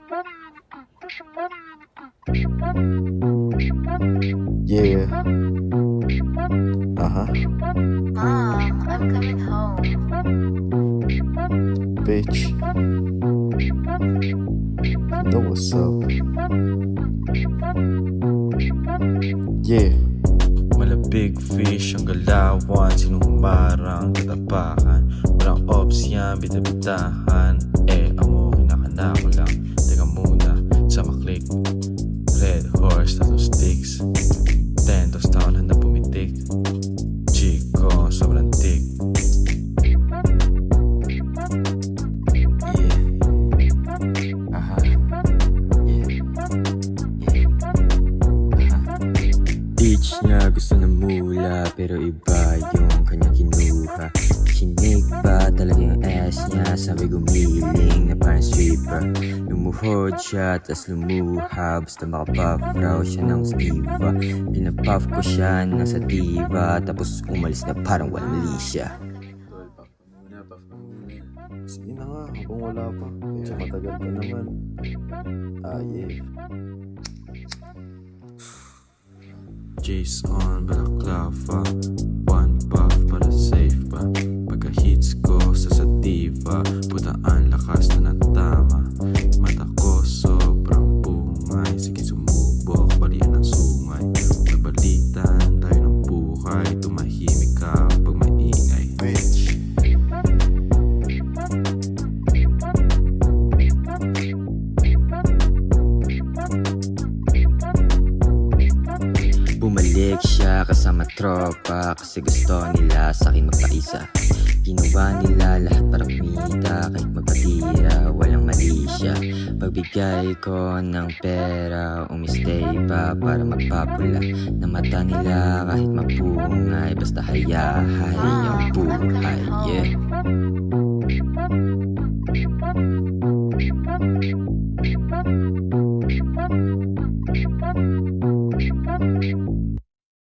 Yeah. Uh-huh. Mom, I'm coming home. Bitch. You know what's up. Yeah. Malabig fish ang galawan, sinumarang katapakan. Walang ops yan, bita-bitahan. Amo, kinakana ko lang. Teka muna, sa maklik. Red horse, tattoo sticks. 10 town, handa pumitik. Chico, sobrang tik. Yeah. Aha. Yeah. Yeah. Aha. Teach niya gusto na mula, pero iba yung kanyang kinuha. Chinig pa talaga yung ass niya, sabi gumiling na parang stripper. Lumuhod siya, tas lumuha, basta makapuff raw siya ng stiva. Pinapuff ko siya ng sativa, tapos umalis na parang walang mali siya. Puff ka muna. Sige na nga, habang wala pa. Medyo matagal pa naman. Yeah. Jace on, balaklava. One puff para safe pa. Pagka-hits ko sa sativa, puta ang lakas na natama. Mata ko sobrang bungay, sige sumubok, balian ng sungay. Nabalitan tayo ng buhay, tumahimik ka pag maingay. Bitch. Bumalik siya kasama tropa, kasi gusto nila sa'kin magpaisa. Ginawa nila lahat para kumita, kahit magpatira, walang mali siya. Pagbigay ko ng pera, umistay pa para magpapula ng mata nila kahit mapungay, basta hayahay ang buhay, yeah.